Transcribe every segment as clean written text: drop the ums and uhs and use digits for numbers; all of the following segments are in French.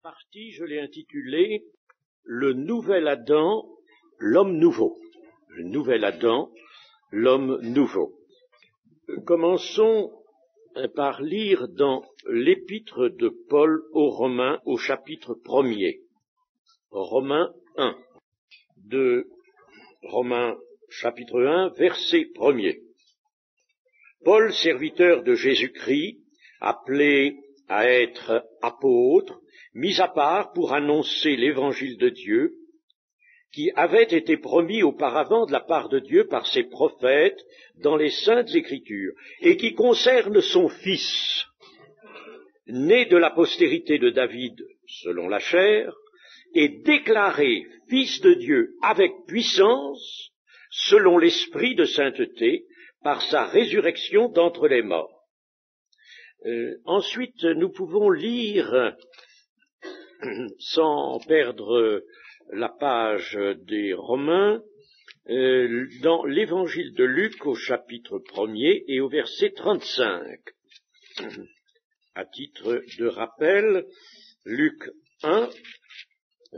partie, je l'ai intitulée « Le nouvel Adam, l'homme nouveau ». Le nouvel Adam, l'homme nouveau. Commençons par lire dans l'épître de Paul aux Romains au chapitre 1er. Romains 1. De Romains chapitre 1, verset 1er. Paul, serviteur de Jésus-Christ, appelé à être apôtre, mis à part pour annoncer l'évangile de Dieu, qui avait été promis auparavant de la part de Dieu par ses prophètes dans les Saintes Écritures, et qui concerne son Fils, né de la postérité de David selon la chair, et déclaré Fils de Dieu avec puissance, selon l'Esprit de sainteté, par sa résurrection d'entre les morts. Ensuite, nous pouvons lire, sans perdre la page des Romains, dans l'évangile de Luc au chapitre 1er et au verset 35. À titre de rappel, Luc 1,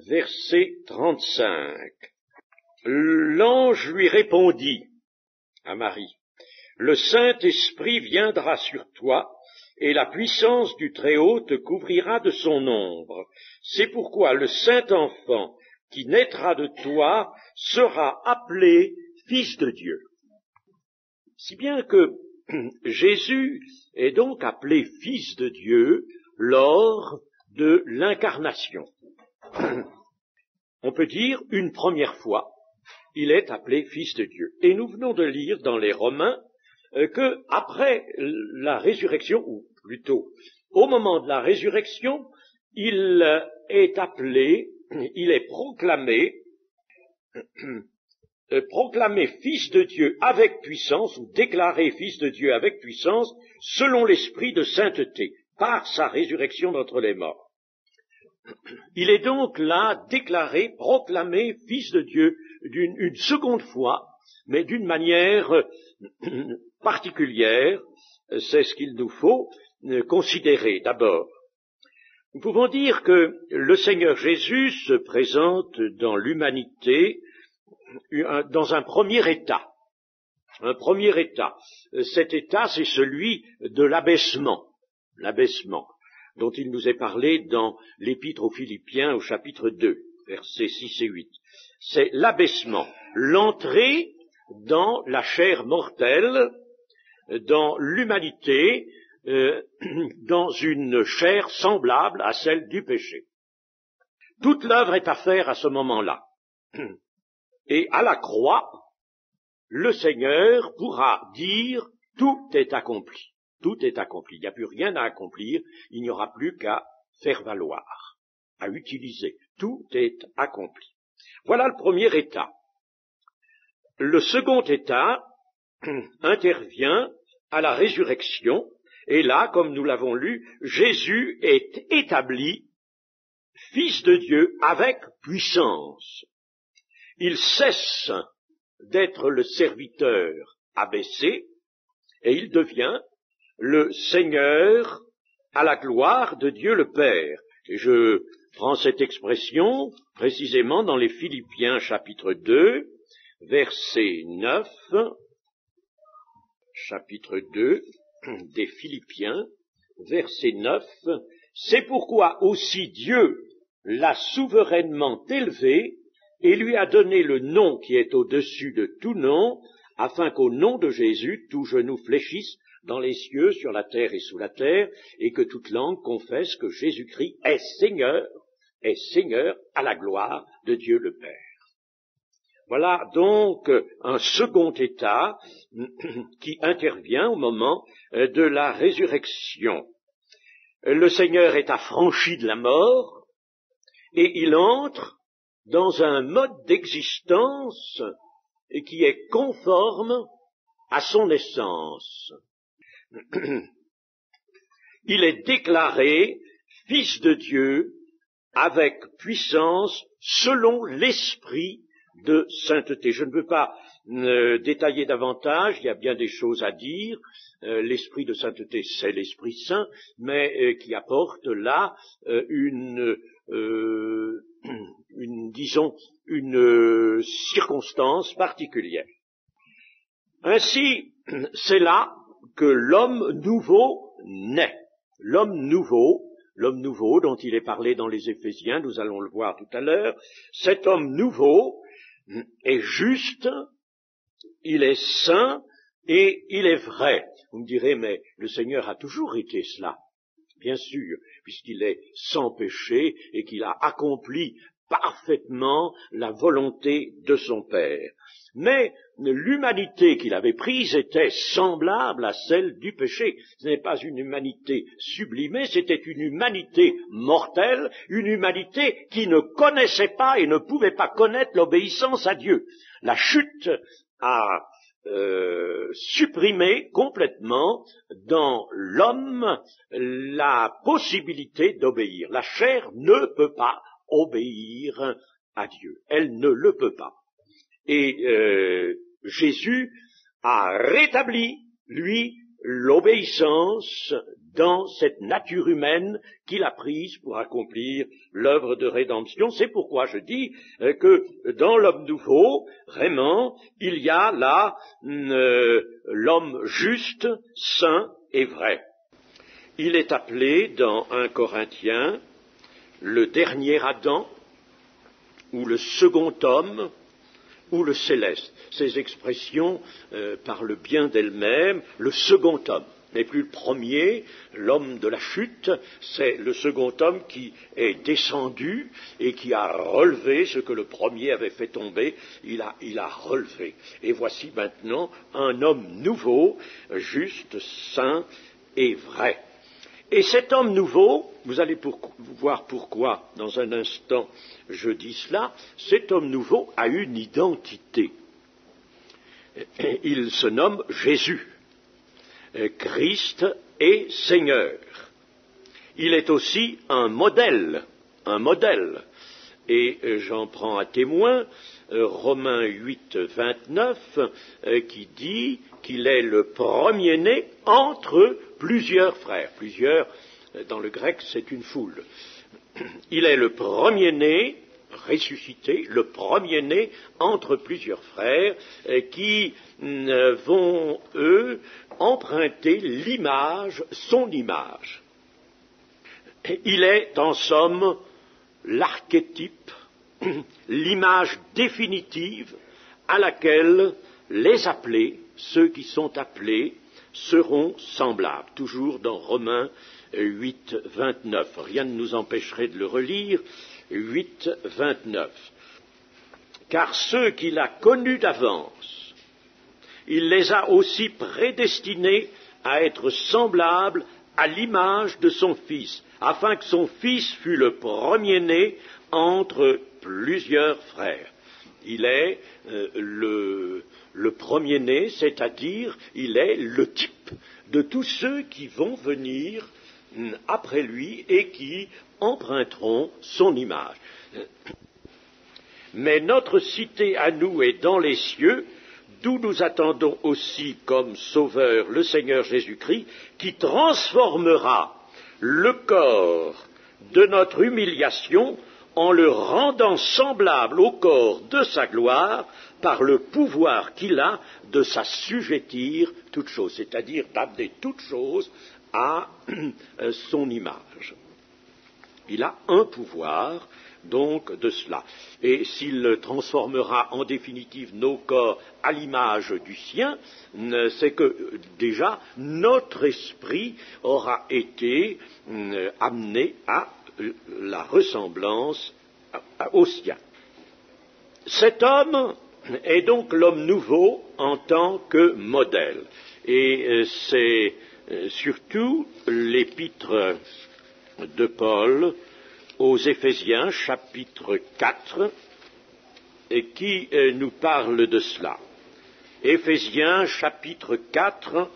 verset 35. L'ange lui répondit à Marie, « Le Saint-Esprit viendra sur toi, et la puissance du Très-Haut te couvrira de son ombre. C'est pourquoi le Saint-Enfant qui naîtra de toi sera appelé Fils de Dieu. » Si bien que Jésus est donc appelé Fils de Dieu lors de l'incarnation. On peut dire une première fois, il est appelé Fils de Dieu. Et nous venons de lire dans les Romains que après la résurrection, ou plutôt au moment de la résurrection, il est appelé, il est proclamé Fils de Dieu avec puissance, ou déclaré Fils de Dieu avec puissance, selon l'Esprit de sainteté, par sa résurrection d'entre les morts. Il est donc là déclaré, proclamé Fils de Dieu une seconde fois, mais d'une manière particulière. C'est ce qu'il nous faut considérer d'abord. Nous pouvons dire que le Seigneur Jésus se présente dans l'humanité dans un premier état. Un premier état. Cet état, c'est celui de l'abaissement. L'abaissement, dont il nous est parlé dans l'Épître aux Philippiens au chapitre 2, versets 6 et 8. C'est l'abaissement, l'entrée dans la chair mortelle, dans l'humanité, dans une chair semblable à celle du péché. Toute l'œuvre est à faire à ce moment-là. Et à la croix, le Seigneur pourra dire « tout est accompli ». Tout est accompli. Il n'y a plus rien à accomplir, il n'y aura plus qu'à faire valoir, à utiliser. Tout est accompli. Voilà le premier état. Le second état intervient à la résurrection, et là, comme nous l'avons lu, Jésus est établi Fils de Dieu avec puissance. Il cesse d'être le serviteur abaissé, et il devient le Seigneur à la gloire de Dieu le Père. Et je prends cette expression précisément dans les Philippiens chapitre 2, verset 9, chapitre 2 des Philippiens, verset 9, « C'est pourquoi aussi Dieu l'a souverainement élevé et lui a donné le nom qui est au-dessus de tout nom, afin qu'au nom de Jésus, tout genou fléchisse dans les cieux, sur la terre et sous la terre, et que toute langue confesse que Jésus-Christ est Seigneur à la gloire de Dieu le Père. » Voilà donc un second état qui intervient au moment de la résurrection. Le Seigneur est affranchi de la mort et il entre dans un mode d'existence qui est conforme à son essence. Il est déclaré Fils de Dieu avec puissance selon l'Esprit de sainteté. Je ne veux pas détailler davantage, il y a bien des choses à dire. L'esprit de sainteté, c'est l'Esprit Saint, mais qui apporte là disons, une circonstance particulière. Ainsi, c'est là que l'homme nouveau naît. L'homme nouveau dont il est parlé dans les Éphésiens, nous allons le voir tout à l'heure, cet homme nouveau est juste, il est saint et il est vrai. Vous me direz, mais le Seigneur a toujours été cela. Bien sûr, puisqu'il est sans péché et qu'il a accompli parfaitement la volonté de son Père. Mais l'humanité qu'il avait prise était semblable à celle du péché. Ce n'est pas une humanité sublimée, c'était une humanité mortelle, une humanité qui ne connaissait pas et ne pouvait pas connaître l'obéissance à Dieu. La chute a supprimer complètement dans l'homme la possibilité d'obéir. La chair ne peut pas obéir à Dieu. Elle ne le peut pas. Et Jésus a rétabli, lui, l'obéissance dans cette nature humaine qu'il a prise pour accomplir l'œuvre de rédemption. C'est pourquoi je dis que dans l'homme nouveau, vraiment, il y a là l'homme juste, saint et vrai. Il est appelé dans 1 Corinthiens le dernier Adam, ou le second homme, ou le céleste. Ces expressions parlent bien d'elles-mêmes. Le second homme n'est plus le premier, l'homme de la chute, c'est le second homme qui est descendu et qui a relevé ce que le premier avait fait tomber, il a relevé. Et voici maintenant un homme nouveau, juste, saint et vrai. Et cet homme nouveau, vous allez voir pourquoi dans un instant je dis cela, cet homme nouveau a une identité. Il se nomme Jésus, Christ et Seigneur. Il est aussi un modèle, et j'en prends à témoin Romains 8, 29, qui dit qu'il est le premier-né entre plusieurs frères. Plusieurs, dans le grec, c'est une foule. Il est le premier-né, ressuscité, le premier-né entre plusieurs frères qui vont, eux, emprunter l'image, son image. Il est, en somme, l'archétype, l'image définitive à laquelle les appelés, ceux qui sont appelés, seront semblables. Toujours dans Romains 8, 29. Rien ne nous empêcherait de le relire. 8, 29. Car ceux qu'il a connus d'avance, il les a aussi prédestinés à être semblables à l'image de son Fils, afin que son Fils fût le premier-né entre plusieurs frères. Il est le premier-né, c'est-à-dire il est le type de tous ceux qui vont venir après lui et qui emprunteront son image. Mais notre cité à nous est dans les cieux, d'où nous attendons aussi comme Sauveur le Seigneur Jésus-Christ, qui transformera le corps de notre humiliation en le rendant semblable au corps de sa gloire par le pouvoir qu'il a de s'assujettir toutes choses, c'est-à-dire d'amener toutes choses à son image. Il a un pouvoir, donc, de cela. Et s'il transformera en définitive nos corps à l'image du sien, c'est que déjà notre esprit aura été amené à la ressemblance au sien. Cet homme est donc l'homme nouveau en tant que modèle. Et c'est surtout l'épître de Paul aux Éphésiens, chapitre 4, et qui nous parle de cela. Éphésiens, chapitre 4,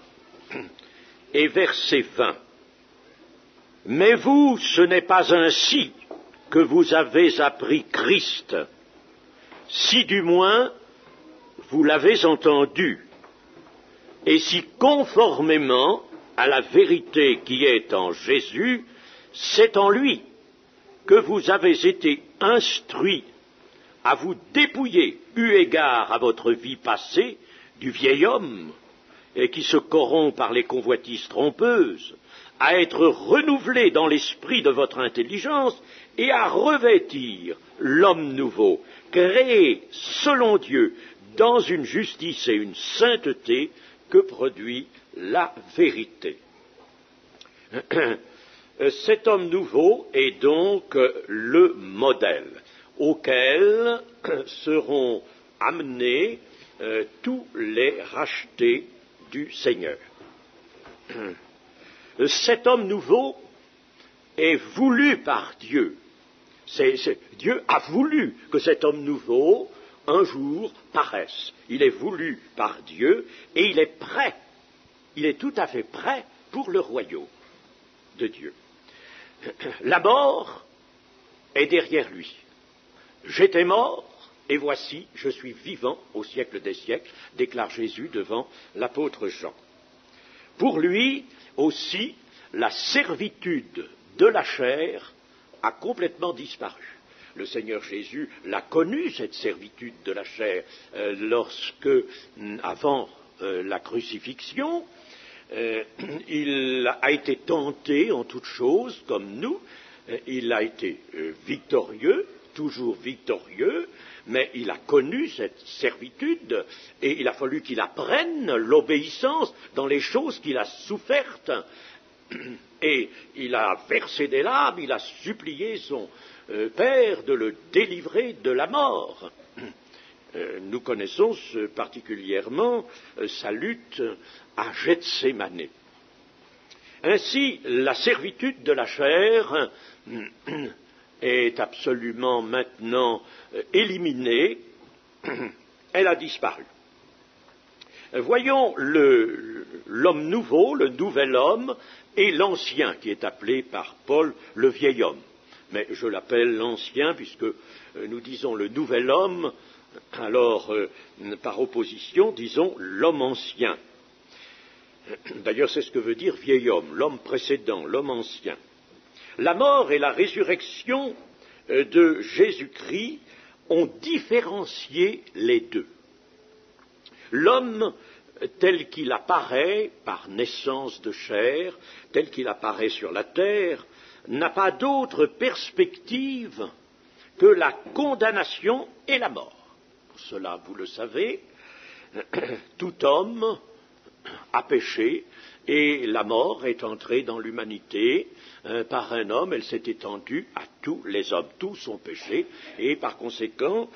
et verset 20. Mais vous, ce n'est pas ainsi que vous avez appris Christ, si du moins vous l'avez entendu, et si conformément à la vérité qui est en Jésus, c'est en lui que vous avez été instruits à vous dépouiller, eu égard à votre vie passée, du vieil homme, et qui se corrompt par les convoitises trompeuses, à être renouvelé dans l'esprit de votre intelligence, et à revêtir l'homme nouveau, créé selon Dieu, dans une justice et une sainteté que produit la vérité. Cet homme nouveau est donc le modèle auquel seront amenés tous les rachetés du Seigneur. Cet homme nouveau est voulu par Dieu. Dieu a voulu que cet homme nouveau, un jour, paraisse. Il est voulu par Dieu et il est prêt. Il est tout à fait prêt pour le royaume de Dieu. La mort est derrière lui. J'étais mort, et voici, je suis vivant au siècle des siècles, déclare Jésus devant l'apôtre Jean. Pour lui aussi, la servitude de la chair a complètement disparu. Le Seigneur Jésus l'a connue, cette servitude de la chair, lorsque, avant la crucifixion, il a été tenté en toutes choses, comme nous, il a été victorieux, toujours victorieux, mais il a connu cette servitude et il a fallu qu'il apprenne l'obéissance dans les choses qu'il a souffertes. Et il a versé des larmes, il a supplié son Père de le délivrer de la mort. Nous connaissons particulièrement sa lutte à Gethsémanée. Ainsi, la servitude de la chair est absolument maintenant éliminée, elle a disparu. Voyons l'homme nouveau, le nouvel homme, et l'ancien qui est appelé par Paul le vieil homme. Mais je l'appelle l'ancien puisque nous disons le nouvel homme, alors par opposition disons l'homme ancien. D'ailleurs c'est ce que veut dire vieil homme, l'homme précédent, l'homme ancien. La mort et la résurrection de Jésus-Christ ont différencié les deux. L'homme tel qu'il apparaît par naissance de chair, tel qu'il apparaît sur la terre, n'a pas d'autre perspective que la condamnation et la mort. Pour cela, vous le savez, tout homme a péché et la mort est entrée dans l'humanité par un homme, elle s'est étendue à tous les hommes. Tous ont péché et par conséquent,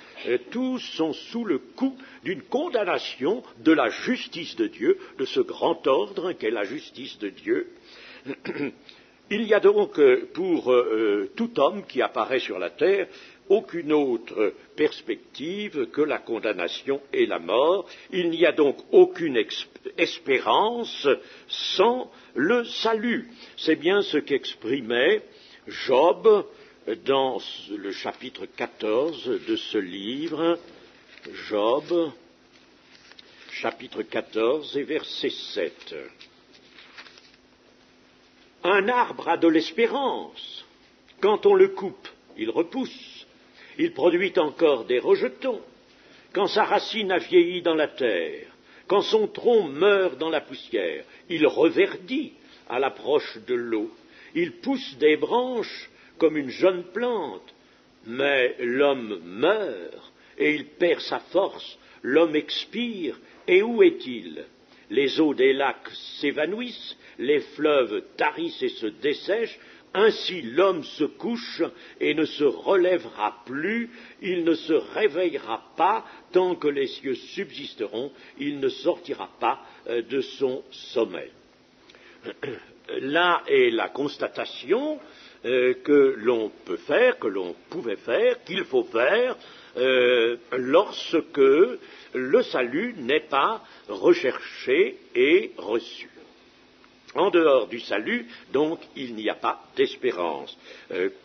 tous sont sous le coup d'une condamnation de la justice de Dieu, de ce grand ordre qu'est la justice de Dieu. Il n'y a donc pour tout homme qui apparaît sur la terre aucune autre perspective que la condamnation et la mort. Il n'y a donc aucune espérance sans le salut. C'est bien ce qu'exprimait Job dans le chapitre 14 de ce livre. Job, chapitre 14 et verset 7. Un arbre a de l'espérance. Quand on le coupe, il repousse. Il produit encore des rejetons. Quand sa racine a vieilli dans la terre, quand son tronc meurt dans la poussière, il reverdit à l'approche de l'eau. Il pousse des branches comme une jeune plante. Mais l'homme meurt et il perd sa force. L'homme expire. Et où est-il ? Les eaux des lacs s'évanouissent, les fleuves tarissent et se dessèchent. Ainsi l'homme se couche et ne se relèvera plus, il ne se réveillera pas tant que les cieux subsisteront, il ne sortira pas de son sommeil. Là est la constatation que l'on peut faire, que l'on pouvait faire, qu'il faut faire lorsque le salut n'est pas recherché et reçu. En dehors du salut, donc, il n'y a pas d'espérance.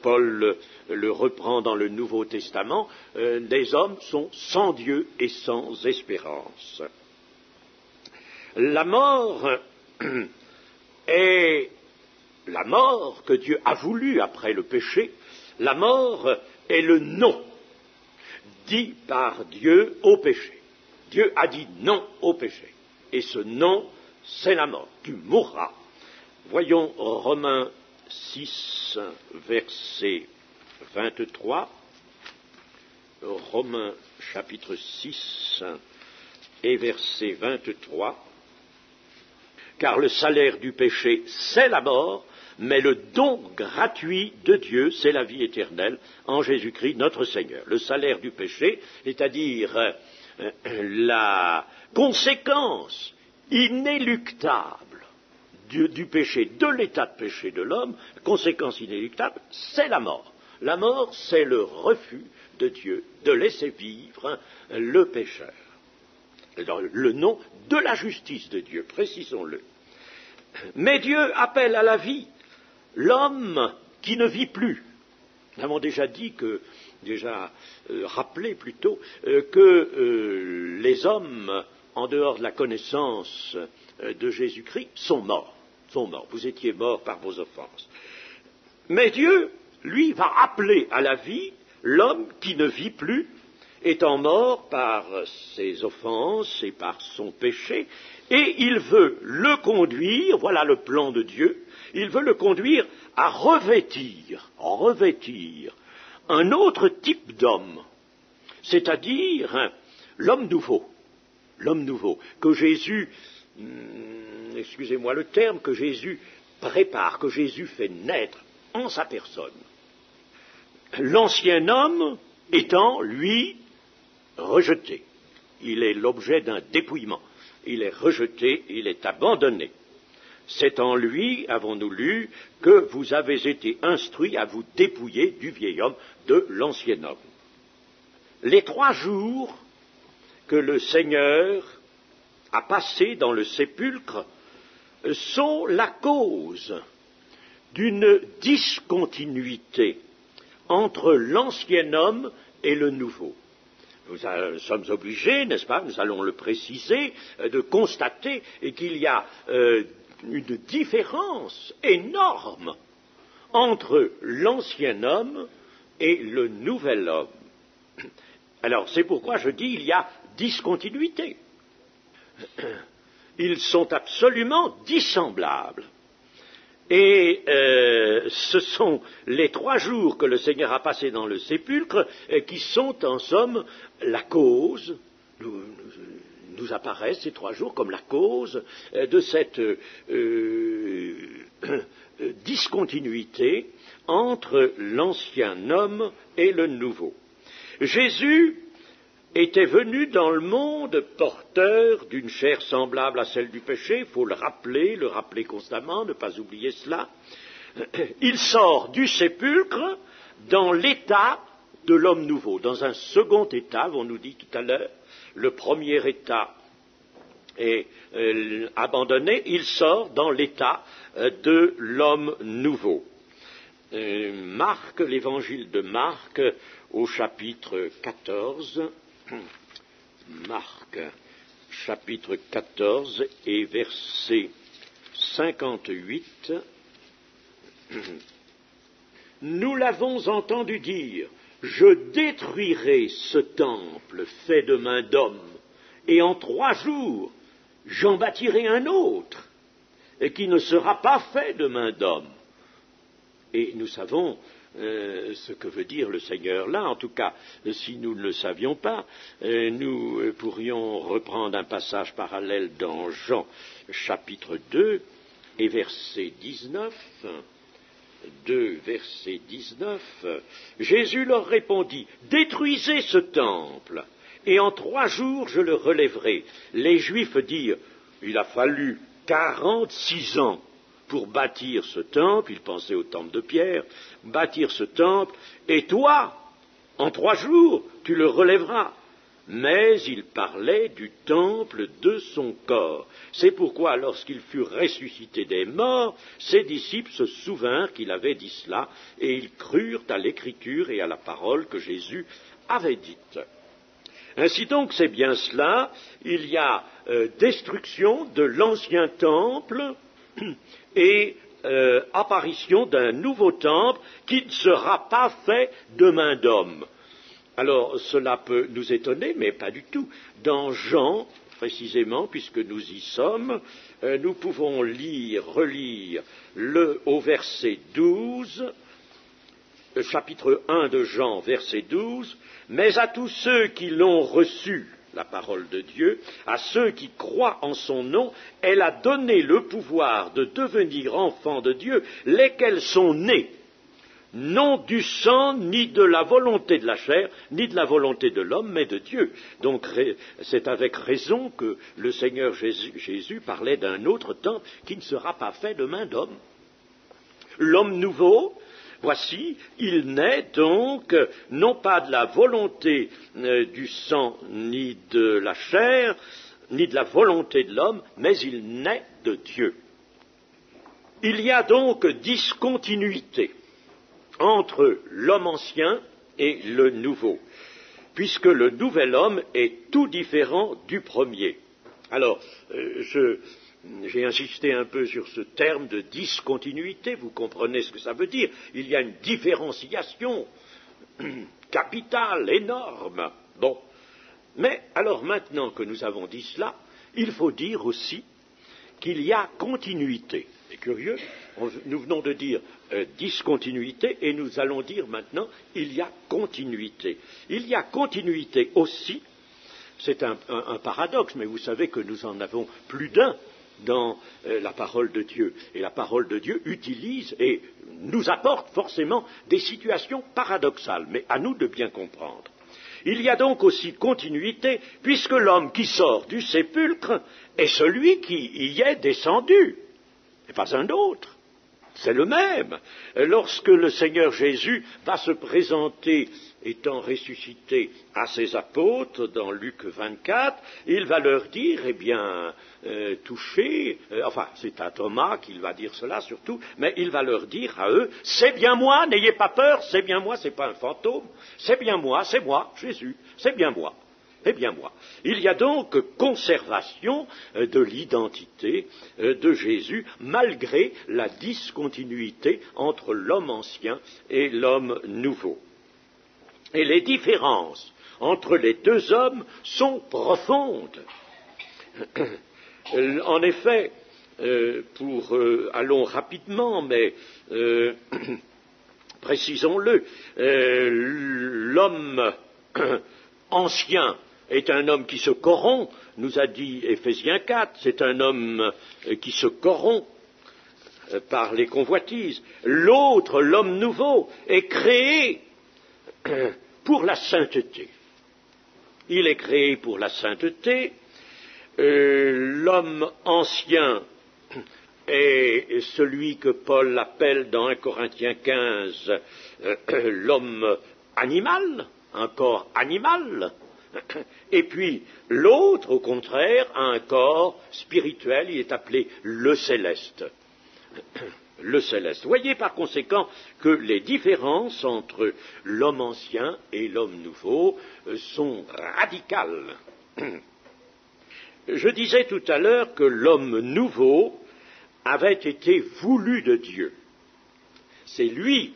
Paul le reprend dans le Nouveau Testament, les hommes sont sans Dieu et sans espérance. La mort est la mort que Dieu a voulu après le péché. La mort est le non dit par Dieu au péché. Dieu a dit non au péché. Et ce non, c'est la mort. Tu mourras. Voyons Romains 6, verset 23. Romains chapitre 6 et verset 23. Car le salaire du péché, c'est la mort, mais le don gratuit de Dieu, c'est la vie éternelle en Jésus-Christ notre Seigneur. Le salaire du péché, c'est-à-dire la conséquence inéluctable du péché, de l'état de péché de l'homme, conséquence inéluctable, c'est la mort. La mort, c'est le refus de Dieu de laisser vivre le pécheur. Dans le nom de la justice de Dieu, précisons-le. Mais Dieu appelle à la vie l'homme qui ne vit plus. Nous avons déjà dit rappelé plutôt, que les hommes, en dehors de la connaissance de Jésus-Christ, sont morts. Vous étiez morts par vos offenses. Mais Dieu, lui, va appeler à la vie l'homme qui ne vit plus, étant mort par ses offenses et par son péché, et il veut le conduire, voilà le plan de Dieu, il veut le conduire à revêtir un autre type d'homme, c'est-à-dire l'homme nouveau, que Jésus, excusez-moi le terme, que Jésus prépare, que Jésus fait naître en sa personne. L'ancien homme étant, lui, rejeté. Il est l'objet d'un dépouillement. Il est rejeté, il est abandonné. C'est en lui, avons-nous lu, que vous avez été instruits à vous dépouiller du vieil homme, de l'ancien homme. Les 3 jours que le Seigneur a passés dans le sépulcre sont la cause d'une discontinuité entre l'ancien homme et le nouveau. Nous sommes obligés, n'est-ce pas, nous allons le préciser, de constater qu'il y a une différence énorme entre l'ancien homme et le nouvel homme. Alors, c'est pourquoi je dis il y a discontinuité. Ils sont absolument dissemblables. Et ce sont les 3 jours que le Seigneur a passés dans le sépulcre qui sont en somme la cause, nous apparaissent ces 3 jours comme la cause de cette discontinuité entre l'ancien homme et le nouveau. Jésus était venu dans le monde porteur d'une chair semblable à celle du péché, il faut le rappeler constamment, ne pas oublier cela. Il sort du sépulcre dans l'état de l'homme nouveau, dans un second état, on nous dit tout à l'heure, le premier état est abandonné, il sort dans l'état de l'homme nouveau. L'évangile de Marc, au chapitre 14, Marc, chapitre 14 et verset 58, nous l'avons entendu dire, je détruirai ce temple fait de main d'homme, et en 3 jours, j'en bâtirai un autre, et qui ne sera pas fait de main d'homme. Et nous savons ce que veut dire le Seigneur là, en tout cas, si nous ne le savions pas, nous pourrions reprendre un passage parallèle dans Jean, chapitre 2, et verset 19. 2, verset 19, Jésus leur répondit, détruisez ce temple, et en 3 jours je le relèverai. Les Juifs dirent, il a fallu 46 ans pour bâtir ce temple, ils pensaient au temple de Pierre, bâtir ce temple, et toi, en 3 jours, tu le relèveras. mais il parlait du temple de son corps. C'est pourquoi, lorsqu'il fut ressuscité des morts, ses disciples se souvinrent qu'il avait dit cela, et ils crurent à l'Écriture et à la parole que Jésus avait dite. Ainsi donc, c'est bien cela, il y a destruction de l'ancien temple et apparition d'un nouveau temple qui ne sera pas fait de main d'homme. Alors, cela peut nous étonner, mais pas du tout. Dans Jean, précisément, puisque nous y sommes, nous pouvons relire au verset 12, chapitre 1 de Jean, verset 12, « Mais à tous ceux qui l'ont reçu, la parole de Dieu, à ceux qui croient en son nom, elle a donné le pouvoir de devenir enfants de Dieu, lesquels sont nés, non du sang, ni de la volonté de la chair, ni de la volonté de l'homme, mais de Dieu. » Donc c'est avec raison que le Seigneur Jésus parlait d'un autre temple qui ne sera pas fait de main d'homme. L'homme nouveau, voici, il naît donc non pas de la volonté du sang, ni de la chair, ni de la volonté de l'homme, mais il naît de Dieu. Il y a donc discontinuité entre l'homme ancien et le nouveau, puisque le nouvel homme est tout différent du premier. Alors, j'ai insisté un peu sur ce terme de discontinuité, vous comprenez ce que ça veut dire. Il y a une différenciation capitale, énorme. Bon, mais alors maintenant que nous avons dit cela, il faut dire aussi qu'il y a continuité. C'est curieux, nous venons de dire discontinuité et nous allons dire maintenant il y a continuité. Il y a continuité aussi, c'est un paradoxe, mais vous savez que nous en avons plus d'un dans la parole de Dieu. Et la parole de Dieu utilise et nous apporte forcément des situations paradoxales, mais à nous de bien comprendre. Il y a donc aussi continuité, puisque l'homme qui sort du sépulcre est celui qui y est descendu, et pas un autre. C'est le même. Lorsque le Seigneur Jésus va se présenter, étant ressuscité, à ses apôtres, dans Luc 24, il va leur dire, touchez, c'est à Thomas qu'il va dire cela surtout, mais il va leur dire à eux, c'est bien moi, n'ayez pas peur, c'est bien moi, c'est pas un fantôme, c'est bien moi, c'est moi, Jésus, c'est bien moi. Eh bien moi. Il y a donc conservation de l'identité de Jésus malgré la discontinuité entre l'homme ancien et l'homme nouveau. Et les différences entre les deux hommes sont profondes. En effet, allons rapidement, mais précisons-le, l'homme ancien est un homme qui se corrompt, nous a dit Éphésiens 4, c'est un homme qui se corrompt par les convoitises. L'autre, l'homme nouveau, est créé pour la sainteté. Il est créé pour la sainteté. L'homme ancien est celui que Paul appelle dans 1 Corinthiens 15 l'homme animal, un corps animal. Et puis l'autre, au contraire, a un corps spirituel, il est appelé le céleste. Le céleste. Voyez par conséquent que les différences entre l'homme ancien et l'homme nouveau sont radicales. Je disais tout à l'heure que l'homme nouveau avait été voulu de Dieu. C'est lui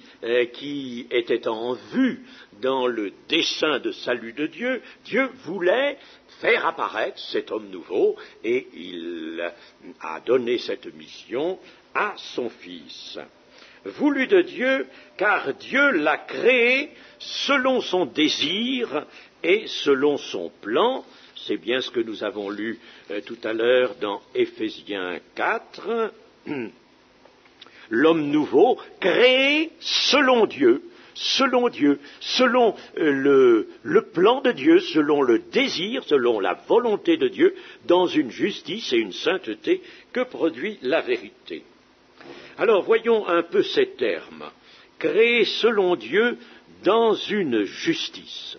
qui était en vue dans le dessein de salut de Dieu. Dieu voulait faire apparaître cet homme nouveau et il a donné cette mission à son Fils. Voulu de Dieu, car Dieu l'a créé selon son désir et selon son plan. C'est bien ce que nous avons lu tout à l'heure dans Éphésiens 4. L'homme nouveau, créé selon Dieu, selon le plan de Dieu, selon le désir, selon la volonté de Dieu, dans une justice et une sainteté que produit la vérité. Alors voyons un peu ces termes. Créé selon Dieu dans une justice.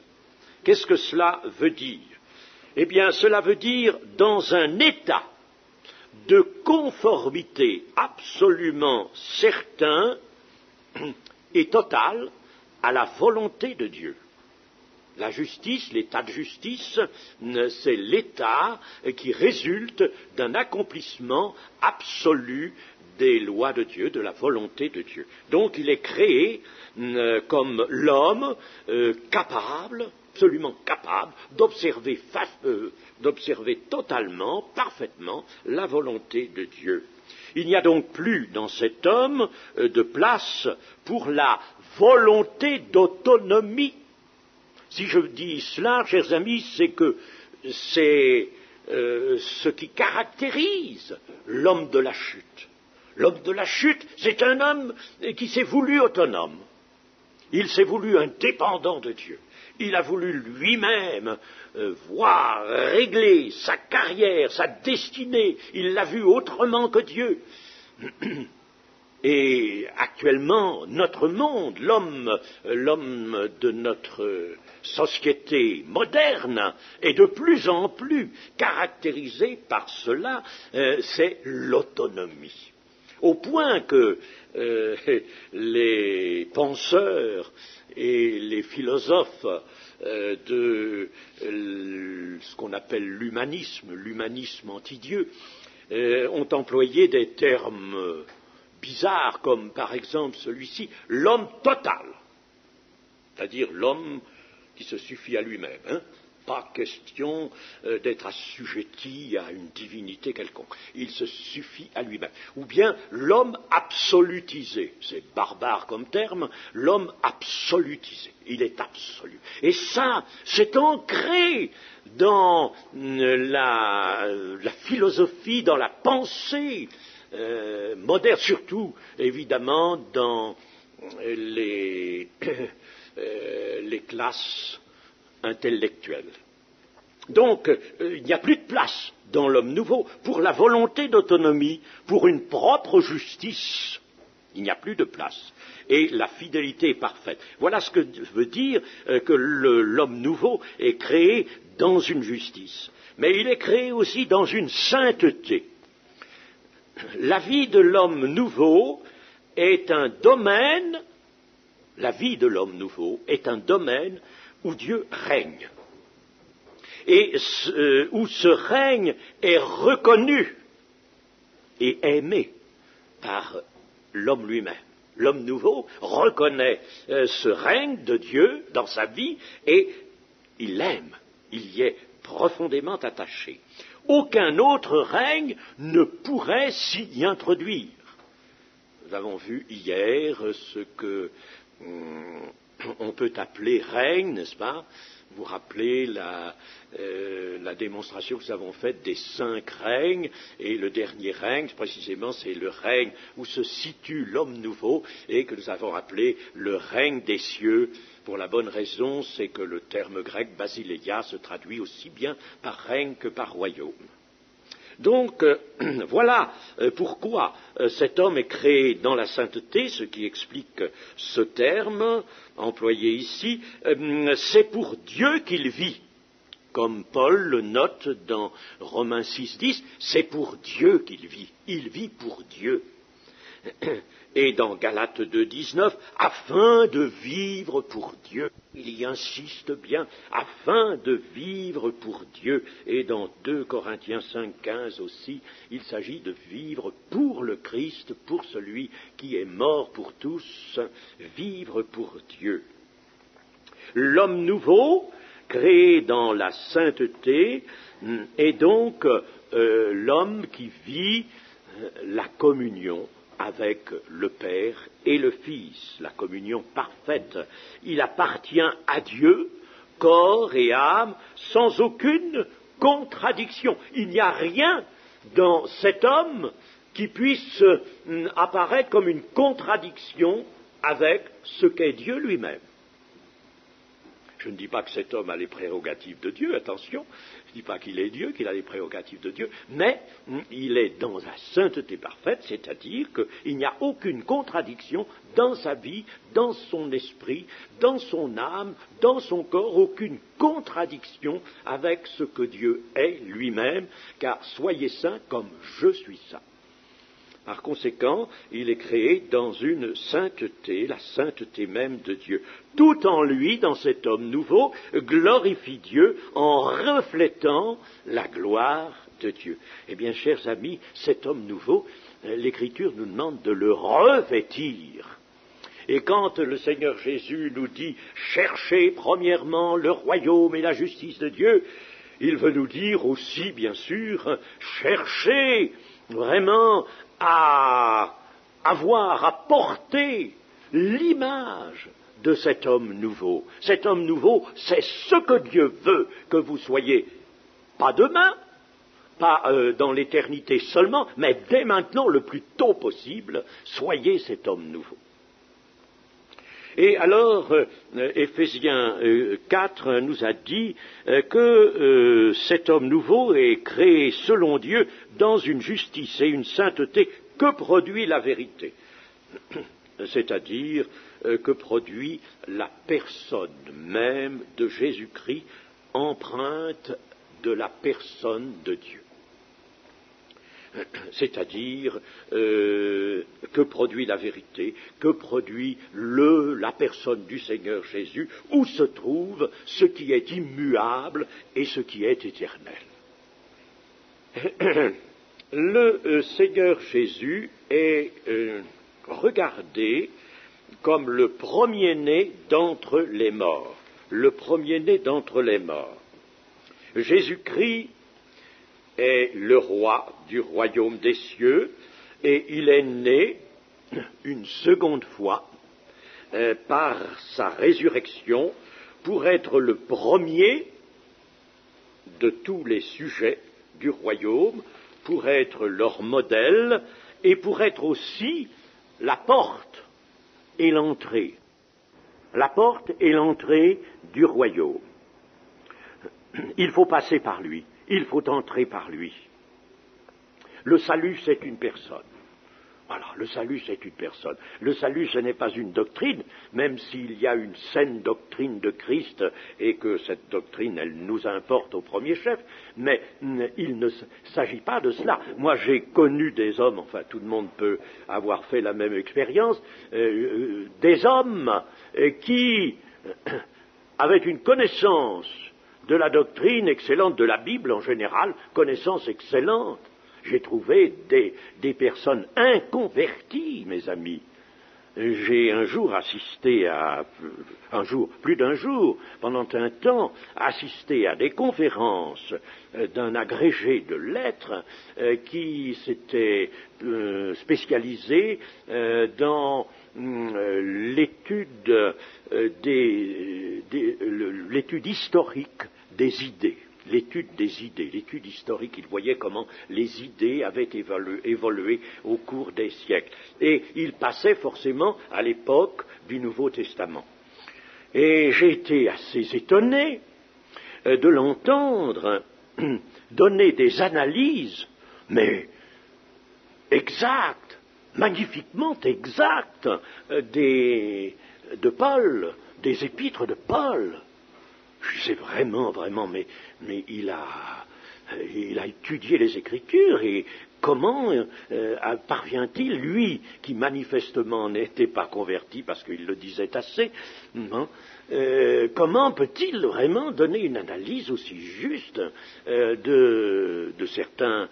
Qu'est-ce que cela veut dire? Eh bien, cela veut dire dans un état de conformité absolument certain et total à la volonté de Dieu. La justice, l'état de justice, c'est l'état qui résulte d'un accomplissement absolu des lois de Dieu, de la volonté de Dieu. Donc il est créé comme l'homme capable, absolument capable, d'observer totalement, parfaitement la volonté de Dieu. Il n'y a donc plus dans cet homme de place pour la volonté d'autonomie. Si je dis cela, chers amis, c'est que c'est ce qui caractérise l'homme de la chute. L'homme de la chute, c'est un homme qui s'est voulu autonome. Il s'est voulu indépendant de Dieu. Il a voulu lui-même voir, régler sa carrière, sa destinée. Il l'a vu autrement que Dieu. Et actuellement, notre monde, l'homme de notre société moderne est de plus en plus caractérisé par cela, c'est l'autonomie. Au point que les penseurs et les philosophes de ce qu'on appelle l'humanisme anti-Dieu, ont employé des termes bizarres, comme par exemple celui-ci, l'homme total, c'est-à-dire l'homme qui se suffit à lui-même. Pas question d'être assujetti à une divinité quelconque. Il se suffit à lui-même. Ou bien l'homme absolutisé. C'est barbare comme terme, l'homme absolutisé. Il est absolu. Et ça, c'est ancré dans la philosophie, dans la pensée moderne, surtout, évidemment, dans les classes intellectuelle. Donc, il n'y a plus de place dans l'homme nouveau pour la volonté d'autonomie, pour une propre justice. Il n'y a plus de place. Et la fidélité est parfaite. Voilà ce que veut dire que l'homme nouveau est créé dans une justice. Mais il est créé aussi dans une sainteté. La vie de l'homme nouveau est un domaine, la vie de l'homme nouveau est un domaine où Dieu règne, et où ce règne est reconnu et aimé par l'homme lui-même. L'homme nouveau reconnaît ce règne de Dieu dans sa vie et il l'aime, il y est profondément attaché. Aucun autre règne ne pourrait s'y introduire. Nous avons vu hier ce que on peut appeler règne, n'est-ce pas? Vous rappelez la démonstration que nous avons faite des 5 règnes, et le dernier règne, précisément, c'est le règne où se situe l'homme nouveau, et que nous avons appelé le règne des cieux, pour la bonne raison, c'est que le terme grec basileia se traduit aussi bien par règne que par royaume. Donc, voilà pourquoi cet homme est créé dans la sainteté, ce qui explique ce terme employé ici. C'est pour Dieu qu'il vit, comme Paul le note dans Romains 6,10, c'est pour Dieu qu'il vit, il vit pour Dieu. Et dans Galates 2,19, afin de vivre pour Dieu. Il y insiste bien, afin de vivre pour Dieu. Et dans 2 Corinthiens 5,15 aussi, il s'agit de vivre pour le Christ, pour celui qui est mort pour tous, vivre pour Dieu. L'homme nouveau, créé dans la sainteté, est donc l'homme qui vit la communion avec le Père et le Fils, la communion parfaite. Il appartient à Dieu, corps et âme, sans aucune contradiction. Il n'y a rien dans cet homme qui puisse apparaître comme une contradiction avec ce qu'est Dieu lui-même. Je ne dis pas que cet homme a les prérogatives de Dieu, attention, je ne dis pas qu'il est Dieu, qu'il a les prérogatives de Dieu, mais il est dans la sainteté parfaite, c'est-à-dire qu'il n'y a aucune contradiction dans sa vie, dans son esprit, dans son âme, dans son corps, aucune contradiction avec ce que Dieu est lui-même, car soyez saints comme je suis saint. Par conséquent, il est créé dans une sainteté, la sainteté même de Dieu. Tout en lui, dans cet homme nouveau, glorifie Dieu en reflétant la gloire de Dieu. Eh bien, chers amis, cet homme nouveau, l'Écriture nous demande de le revêtir. Et quand le Seigneur Jésus nous dit « Cherchez premièrement le royaume et la justice de Dieu », il veut nous dire aussi, bien sûr, cherchez vraiment à avoir, à porter l'image de cet homme nouveau. Cet homme nouveau, c'est ce que Dieu veut que vous soyez, pas demain, pas dans l'éternité seulement, mais dès maintenant, le plus tôt possible, soyez cet homme nouveau. Et alors, Éphésiens 4 nous a dit que cet homme nouveau est créé selon Dieu dans une justice et une sainteté que produit la vérité, c'est-à-dire que produit la personne même de Jésus-Christ, empreinte de la personne de Dieu. C'est-à-dire que produit la vérité, que produit la personne du Seigneur Jésus, où se trouve ce qui est immuable et ce qui est éternel. Le Seigneur Jésus est regardé comme le premier-né d'entre les morts. Le premier-né d'entre les morts. Jésus-Christ est le roi du royaume des cieux, et il est né une seconde fois par sa résurrection pour être le premier de tous les sujets du royaume, pour être leur modèle et pour être aussi la porte et l'entrée. La porte et l'entrée du royaume. Il faut passer par lui. Il faut entrer par lui. Le salut, c'est une personne. Voilà, le salut, c'est une personne. Le salut, ce n'est pas une doctrine, même s'il y a une saine doctrine de Christ et que cette doctrine, elle nous importe au premier chef, mais il ne s'agit pas de cela. Moi, j'ai connu des hommes, enfin, tout le monde peut avoir fait la même expérience, des hommes qui avaient une connaissance de la doctrine excellente, de la Bible en général, connaissance excellente. J'ai trouvé des personnes inconverties, mes amis. J'ai un jour assisté plus d'un jour, pendant un temps, assisté à des conférences d'un agrégé de lettres qui s'était spécialisé dans l'étude l'étude historique des idées. L'étude des idées, l'étude historique, il voyait comment les idées avaient évolué au cours des siècles. Et il passait forcément à l'époque du Nouveau Testament. Et j'ai été assez étonné de l'entendre donner des analyses, mais exactes, magnifiquement exactes, de Paul, des épîtres de Paul. Je sais vraiment, mais il a étudié les Écritures et comment parvient-il, lui, qui manifestement n'était pas converti parce qu'il le disait assez, comment peut-il vraiment donner une analyse aussi juste de certains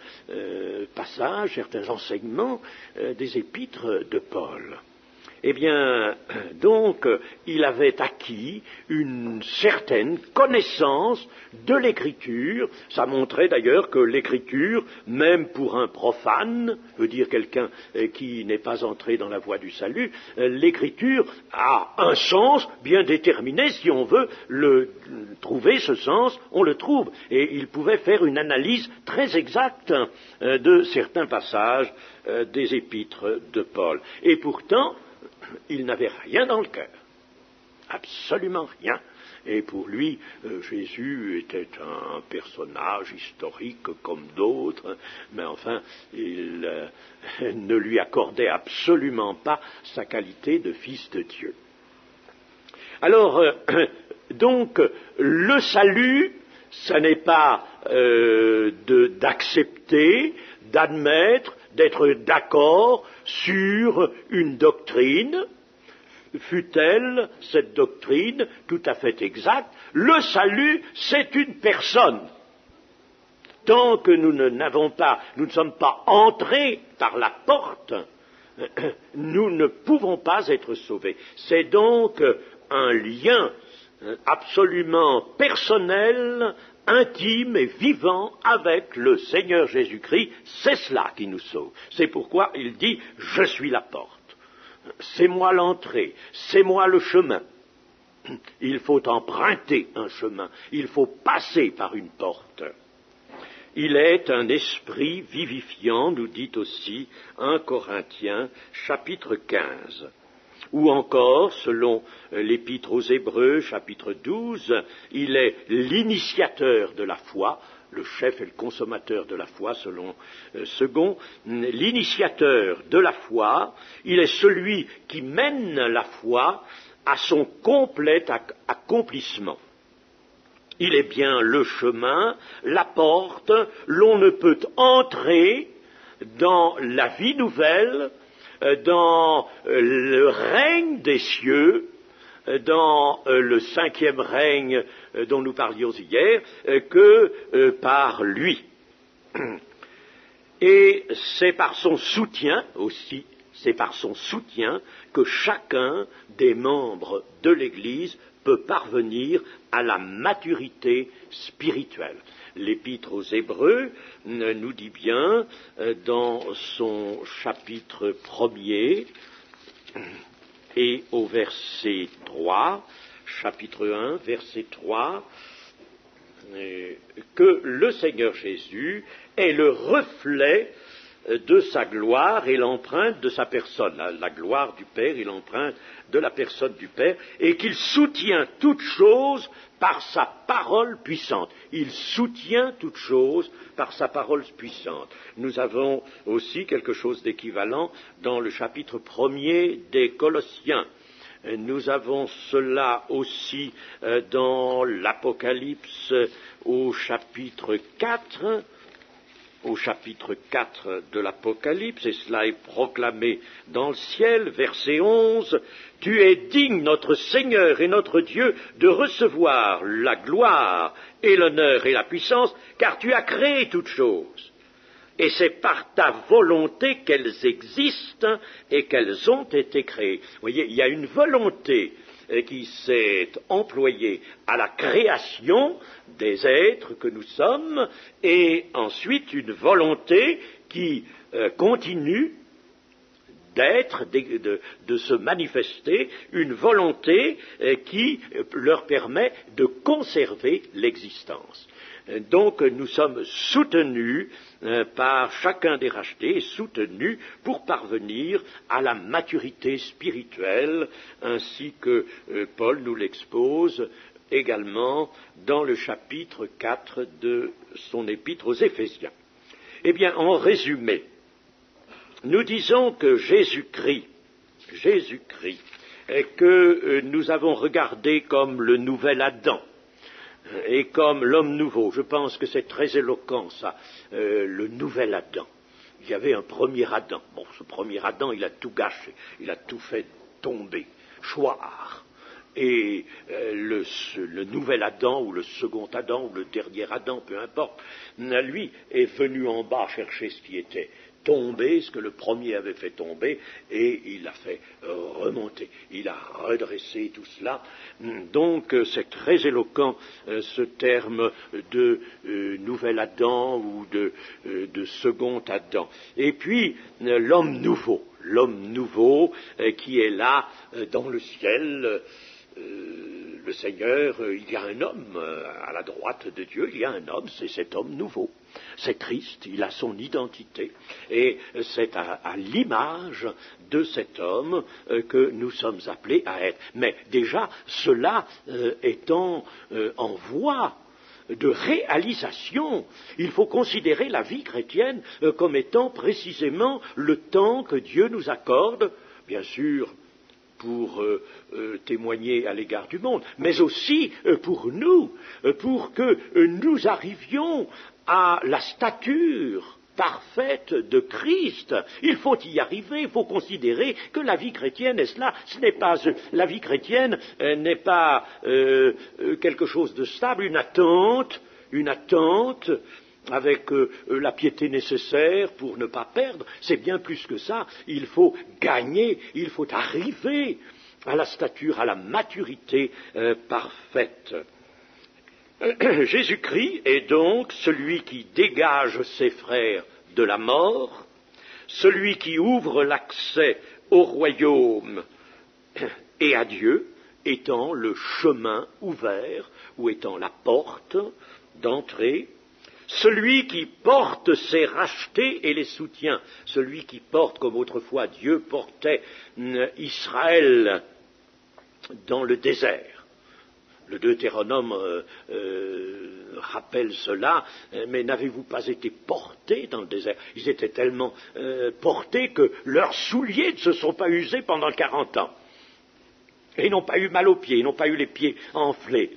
passages, certains enseignements des Épîtres de Paul ? Eh bien, donc, il avait acquis une certaine connaissance de l'Écriture. Ça montrait d'ailleurs que l'Écriture, même pour un profane, veut dire quelqu'un qui n'est pas entré dans la voie du salut, l'Écriture a un sens bien déterminé. Si on veut trouver ce sens, on le trouve. Et il pouvait faire une analyse très exacte de certains passages des Épîtres de Paul. Et pourtant, il n'avait rien dans le cœur. absolument rien. Et pour lui, Jésus était un personnage historique comme d'autres, mais enfin, il ne lui accordait absolument pas sa qualité de fils de Dieu. Alors, donc, le salut, ce n'est pas d'accepter, d'admettre, d'être d'accord sur une doctrine, fût-elle cette doctrine tout à fait exacte. Le salut, c'est une personne. Tant que nous ne sommes pas entrés par la porte, nous ne pouvons pas être sauvés. C'est donc un lien absolument personnel, intime et vivant avec le Seigneur Jésus-Christ. C'est cela qui nous sauve. C'est pourquoi il dit « Je suis la porte ». C'est moi l'entrée, c'est moi le chemin. Il faut emprunter un chemin, il faut passer par une porte. Il est un esprit vivifiant, nous dit aussi 1 Corinthiens, chapitre 15. Ou encore, selon l'Épître aux Hébreux, chapitre 12, il est l'initiateur de la foi, le chef et le consommateur de la foi, selon Second, l'initiateur de la foi, il est celui qui mène la foi à son complet accomplissement. Il est bien le chemin, la porte, l'on ne peut entrer dans la vie nouvelle, dans le règne des cieux, dans le 5e règne dont nous parlions hier, que par lui. Et c'est par son soutien aussi, c'est par son soutien que chacun des membres de l'Église peut parvenir à la maturité spirituelle. L'Épître aux Hébreux nous dit bien, dans son chapitre 1er, et au verset 3, chapitre 1, verset 3, que le Seigneur Jésus est le reflet de sa gloire et l'empreinte de sa personne, la gloire du Père et l'empreinte de la personne du Père, et qu'il soutient toutes choses par sa parole puissante. Il soutient toutes choses par sa parole puissante. Nous avons aussi quelque chose d'équivalent dans le chapitre 1er des Colossiens. Nous avons cela aussi dans l'Apocalypse au chapitre 4. Au chapitre 4 de l'Apocalypse, et cela est proclamé dans le ciel, verset 11, « Tu es digne, notre Seigneur et notre Dieu, de recevoir la gloire et l'honneur et la puissance, car tu as créé toutes choses. Et c'est par ta volonté qu'elles existent et qu'elles ont été créées. » Vous voyez, il y a une volonté qui s'est employée à la création des êtres que nous sommes, et ensuite une volonté qui continue d'être, de se manifester, une volonté qui leur permet de conserver l'existence. Donc nous sommes soutenus par chacun des rachetés, soutenus pour parvenir à la maturité spirituelle, ainsi que Paul nous l'expose également dans le chapitre 4 de son épître aux Éphésiens. Eh bien, en résumé, nous disons que Jésus-Christ, que nous avons regardé comme le nouvel Adam, et comme l'homme nouveau. Je pense que c'est très éloquent, ça, le nouvel Adam. Il y avait un premier Adam. Bon, ce premier Adam, il a tout gâché, il a tout fait tomber, choir. Et le nouvel Adam, ou le second Adam, ou le dernier Adam, peu importe, lui est venu en bas chercher ce qui était tombé, ce que le premier avait fait tomber, et il l'a fait remonter. Il a redressé tout cela. Donc c'est très éloquent ce terme de nouvel Adam ou de second Adam. Et puis l'homme nouveau qui est là dans le ciel, le Seigneur, il y a un homme à la droite de Dieu, il y a un homme, c'est cet homme nouveau. C'est Christ, il a son identité, et c'est à l'image de cet homme que nous sommes appelés à être. Mais déjà, cela étant en voie de réalisation, il faut considérer la vie chrétienne comme étant précisément le temps que Dieu nous accorde, bien sûr, pour témoigner à l'égard du monde, mais aussi pour nous, pour que nous arrivions à la stature parfaite de Christ. Il faut y arriver, il faut considérer que la vie chrétienne est cela. La vie chrétienne n'est pas quelque chose de stable, une attente avec la piété nécessaire pour ne pas perdre. C'est bien plus que ça. Il faut gagner, il faut arriver à la stature, à la maturité parfaite. Jésus-Christ est donc celui qui dégage ses frères de la mort, celui qui ouvre l'accès au royaume et à Dieu, étant le chemin ouvert ou étant la porte d'entrée, celui qui porte ses rachetés et les soutient, celui qui porte, comme autrefois Dieu portait Israël dans le désert. Le Deutéronome rappelle cela, mais n'avez-vous pas été portés dans le désert? Ils étaient tellement portés que leurs souliers ne se sont pas usés pendant 40 ans. Et ils n'ont pas eu mal aux pieds, ils n'ont pas eu les pieds enflés.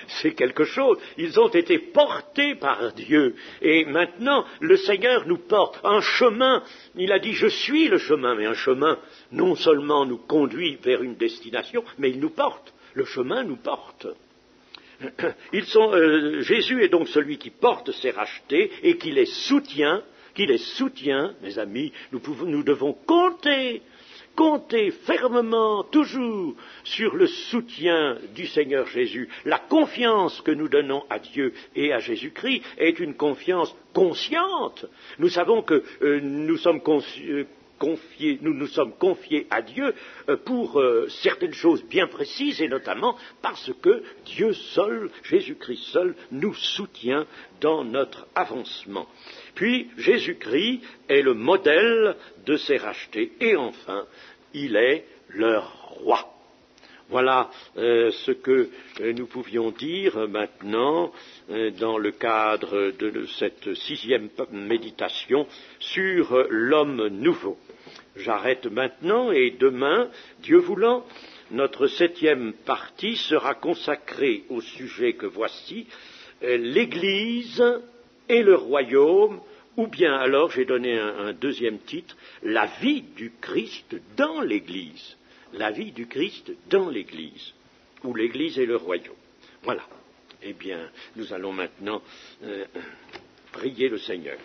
C'est quelque chose. Ils ont été portés par Dieu. Et maintenant, le Seigneur nous porte un chemin. Il a dit, je suis le chemin. Mais un chemin, non seulement nous conduit vers une destination, mais il nous porte. Le chemin nous porte. Jésus est donc celui qui porte ses rachetés et qui les soutient, mes amis. Nous devons compter fermement, toujours, sur le soutien du Seigneur Jésus. La confiance que nous donnons à Dieu et à Jésus-Christ est une confiance consciente. Nous savons que nous nous sommes confiés à Dieu pour certaines choses bien précises, et notamment parce que Dieu seul, Jésus-Christ seul, nous soutient dans notre avancement. Puis Jésus-Christ est le modèle de ces rachetés, et enfin, il est leur roi. Voilà ce que nous pouvions dire maintenant dans le cadre de cette 6e méditation sur l'homme nouveau. J'arrête maintenant et demain, Dieu voulant, notre 7e partie sera consacrée au sujet que voici, l'Église et le royaume, ou bien alors, j'ai donné un 2e titre, la vie du Christ dans l'Église. La vie du Christ dans l'Église, ou l'Église et le royaume. Voilà. Eh bien, nous allons maintenant prier le Seigneur.